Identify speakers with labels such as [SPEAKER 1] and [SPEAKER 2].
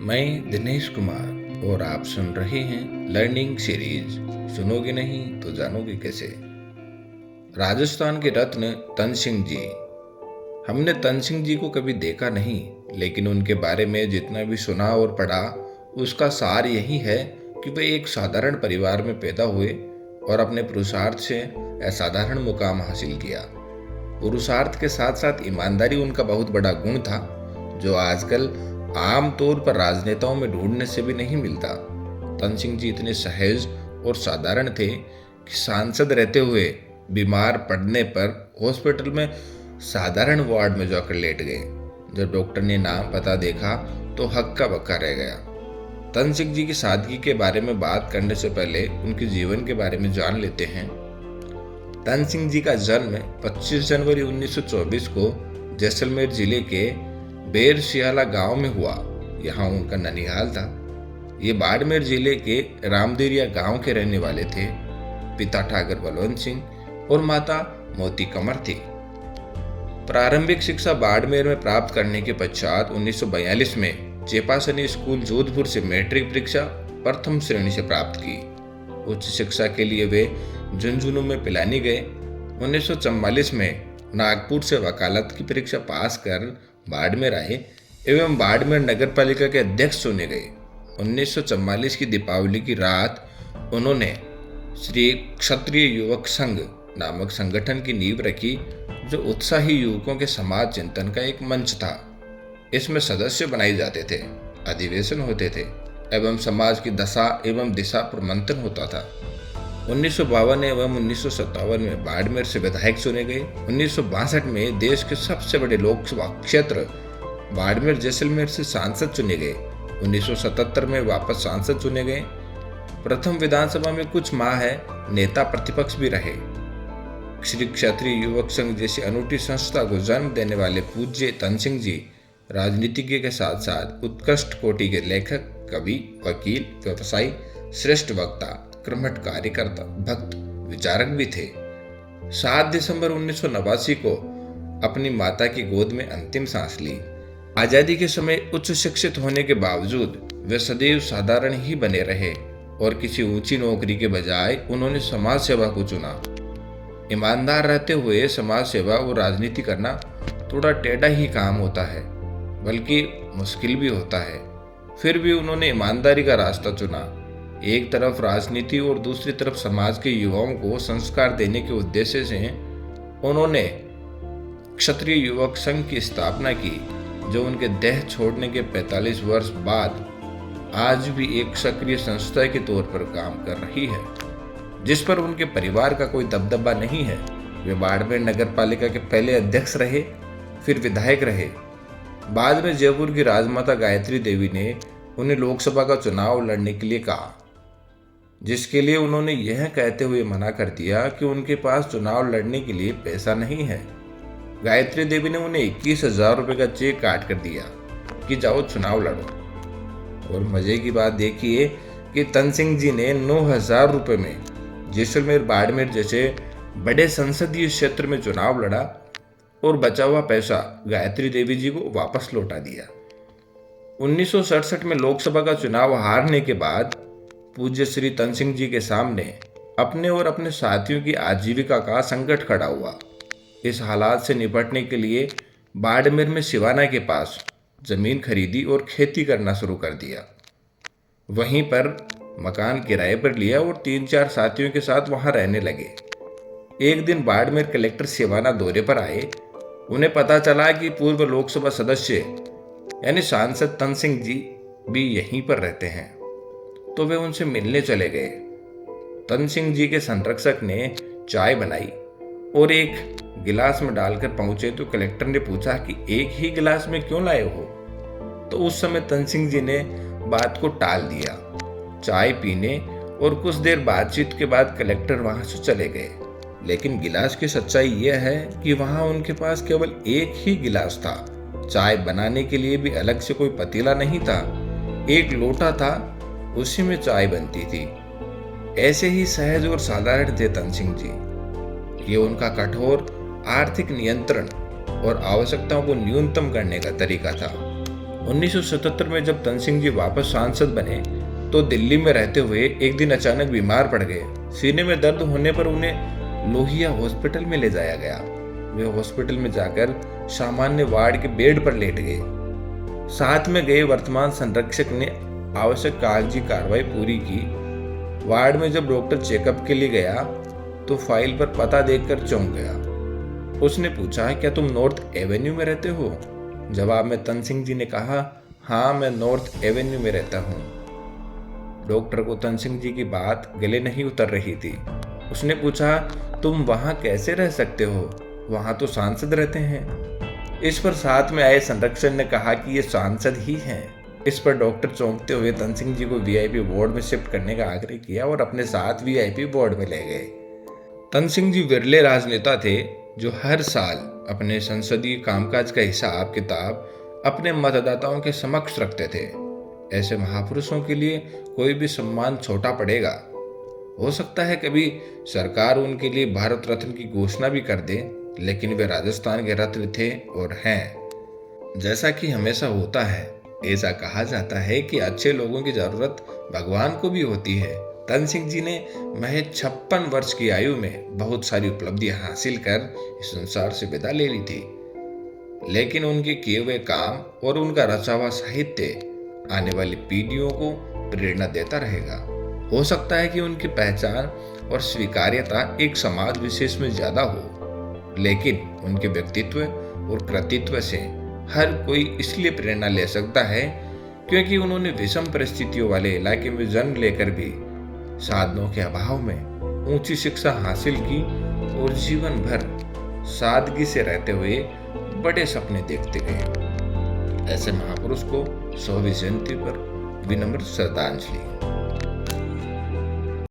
[SPEAKER 1] मैं दिनेश कुमार और आप सुन रहे हैं लर्निंग सीरीज। सुनोगे नहीं तो जानोगे कैसे। राजस्थान के रत्न तन सिंह जी। हमने तन सिंह जी को कभी देखा नहीं, लेकिन उनके बारे में जितना भी सुना और पढ़ा उसका सार यही है कि वे एक साधारण परिवार में पैदा हुए और अपने पुरुषार्थ से असाधारण मुकाम हासिल किया। पुरुषार्थ के साथ साथ ईमानदारी उनका बहुत बड़ा गुण था, जो आजकल आम तौर पर राजनेताओं में ढूंढने से भी नहीं मिलता। तन सिंह जी इतने सहज और साधारण थे कि सांसद रहते हुए बीमार पड़ने पर हॉस्पिटल में साधारण वार्ड में जाकर लेट गए। जब डॉक्टर ने नाम पता देखा तो हक्का बक्का रह गया। तन सिंह जी की सादगी के बारे में बात करने से पहले उनके जीवन के बारे में जान लेते हैं। तन सिंह जी का जन्म 25 जनवरी 1924 को जैसलमेर जिले के बेरसियाला गांव में हुआ। यहाँ उनका ननिहाल था। ये बाड़मेर जिले के रामदेरिया गांव के रहने वाले थे। पिता ठाकर बलवंत सिंह और माता मोती कमर थी। प्रारंभिक शिक्षा बाड़मेर में प्राप्त करने के पश्चात 1942 में चेपासनी स्कूल जोधपुर से मैट्रिक परीक्षा प्रथम श्रेणी से प्राप्त की। उच्च शिक्षा के लिए वे झुंझुनू में पिलानी गए। 1944 में नागपुर से वकालत की परीक्षा पास कर बाड़मेर आए एवं बाड़मेर नगर पालिका के अध्यक्ष चुने गए। 1944 की दीपावली की रात उन्होंने श्री क्षत्रिय युवक संघ नामक संगठन की नींव रखी, जो उत्साही युवकों के समाज चिंतन का एक मंच था। इसमें सदस्य बनाए जाते थे, अधिवेशन होते थे एवं समाज की दशा एवं दिशा पर मंथन होता था। 1952 एवं 1957 में बाड़मेर से विधायक चुने गए। 1962 में देश के सबसे बड़े लोकसभा क्षेत्र बाड़मेर जैसलमेर से सांसद चुने गए। 1977 में वापस सांसद चुने गए। प्रथम विधानसभा में कुछ माह नेता प्रतिपक्ष भी रहे। श्री क्षत्रिय युवक संघ जैसी अनूठी संस्था को जन्म देने वाले पूज्य तन सिंह जी राजनीतिज्ञ के साथ साथ उत्कृष्ट कोटि के लेखक, कवि, वकील, व्यवसायी, श्रेष्ठ वक्ता, कर्मठ कार्यकर्ता, भक्त, विचारक भी थे। 7 दिसंबर 1989 को अपनी माता की गोद में अंतिम सांस ली। आजादी के समय उच्च शिक्षित होने के बावजूद वे सदैव साधारण ही बने रहे और किसी ऊंची नौकरी के बजाय उन्होंने समाज सेवा को चुना। ईमानदार रहते हुए समाज सेवा और राजनीति करना थोड़ा टेढ़ा ही काम होता है, बल्कि मुश्किल भी होता है। फिर भी उन्होंने ईमानदारी का रास्ता चुना। एक तरफ राजनीति और दूसरी तरफ समाज के युवाओं को संस्कार देने के उद्देश्य से उन्होंने क्षत्रिय युवक संघ की स्थापना की, जो उनके देह छोड़ने के 45 वर्ष बाद आज भी एक सक्रिय संस्था के तौर पर काम कर रही है, जिस पर उनके परिवार का कोई दबदबा नहीं है। वे बाड़मेर नगर पालिका के पहले अध्यक्ष रहे, फिर विधायक रहे। बाद में जयपुर की राजमाता गायत्री देवी ने उन्हें लोकसभा का चुनाव लड़ने के लिए कहा, जिसके लिए उन्होंने यह कहते हुए मना कर दिया कि उनके पास चुनाव लड़ने के लिए पैसा नहीं है। गायत्री देवी ने उन्हें 21,000 रुपये का चेक काट कर दिया कि जाओ चुनाव लड़ो। और मजे की बात देखिए कि तन सिंह जी ने 9,000 रुपये में जैसलमेर बाड़मेर जैसे बड़े संसदीय क्षेत्र में चुनाव लड़ा और बचा हुआ पैसा गायत्री देवी जी को वापस लौटा दिया। 1967 में लोकसभा का चुनाव हारने के बाद पूज्य श्री तन सिंह जी के सामने अपने और अपने साथियों की आजीविका का संकट खड़ा हुआ। इस हालात से निपटने के लिए बाड़मेर में सिवाना के पास जमीन खरीदी और खेती करना शुरू कर दिया। वहीं पर मकान किराए पर लिया और 3-4 साथियों के साथ वहां रहने लगे। एक दिन बाड़मेर कलेक्टर सिवाना दौरे पर आए। उन्हें पता चला कि पूर्व लोकसभा सदस्य यानी सांसद तन सिंह जी भी यहीं पर रहते हैं, तो वे उनसे मिलने चले गए। तन सिंह जी के संरक्षक ने चाय बनाई और एक गिलास में डालकर पहुंचे तो कलेक्टर ने पूछा कि एक ही गिलास में क्यों लाए हो। तो उस समय तन सिंह जी ने बात को टाल दिया। चाय पीने और कुछ देर बातचीत के बाद कलेक्टर वहां से चले गए। लेकिन गिलास की सच्चाई यह है कि वहां उनके पास केवल एक ही गिलास था। चाय बनाने के लिए भी अलग से कोई पतीला नहीं था। एक लोटा था, उसी में चाय बनती थी। ऐसे ही सहज और साधारण थे तन सिंह जी। ये उनका कठोर आर्थिक नियंत्रण और आवश्यकताओं को न्यूनतम करने का तरीका था, 1977 में जब तन सिंह जी वापस सांसद बने तो दिल्ली में रहते हुए एक दिन अचानक बीमार पड़ गए। सीने में दर्द होने पर उन्हें लोहिया हॉस्पिटल में ले जाया गया। वे हॉस्पिटल में जाकर सामान्य वार्ड के बेड पर लेट गए। साथ में गए वर्तमान संरक्षक ने आवश्यक कागजी कार्रवाई पूरी की। वार्ड में जब डॉक्टर चेकअप के लिए गया तो फाइल पर पता देखकर चौंक गया। उसने पूछा, क्या तुम नॉर्थ एवेन्यू में रहते हो? जवाब में तन सिंह जी ने कहा, हाँ, मैं नॉर्थ एवेन्यू में रहता हूँ। डॉक्टर को तन सिंह जी की बात गले नहीं उतर रही थी। उसने पूछा, तुम वहां कैसे रह सकते हो? वहां तो सांसद रहते हैं। इस पर साथ में आए संरक्षक ने कहा कि ये सांसद ही हैं। इस पर डॉक्टर चौंकते हुए तन सिंह जी को वीआईपी वार्ड में शिफ्ट करने का आग्रह किया और अपने साथ वीआईपी वार्ड में ले गए। तन सिंह जी विरले राजनेता थे जो हर साल अपने संसदीय कामकाज का हिसाब किताब अपने मतदाताओं के समक्ष रखते थे। ऐसे महापुरुषों के लिए कोई भी सम्मान छोटा पड़ेगा। हो सकता है कभी सरकार उनके लिए भारत रत्न की घोषणा भी कर दे, लेकिन वे राजस्थान के रत्न थे और हैं। जैसा कि हमेशा होता है, ऐसा कहा जाता है कि अच्छे लोगों की जरूरत भगवान को भी होती है। तन सिंह जी ने महज 56 वर्ष की आयु में बहुत सारी उपलब्धियां हासिल कर इस संसार से विदा ले ली थी, लेकिन उनके किए हुए काम और उनका रचा हुआ साहित्य आने वाली पीढ़ियों को प्रेरणा देता रहेगा। हो सकता है कि उनकी पहचान और स्वीकार्यता एक समाज विशेष में ज्यादा हो, लेकिन उनके व्यक्तित्व और कृतित्व से हर कोई इसलिए प्रेरणा ले सकता है क्योंकि उन्होंने विषम परिस्थितियों वाले इलाके में जन्म लेकर भी साधनों के अभाव में ऊंची शिक्षा हासिल की और जीवन भर सादगी से रहते हुए बड़े सपने देखते गए। ऐसे महापुरुष को 100वीं जयंती पर विनम्र श्रद्धांजलि।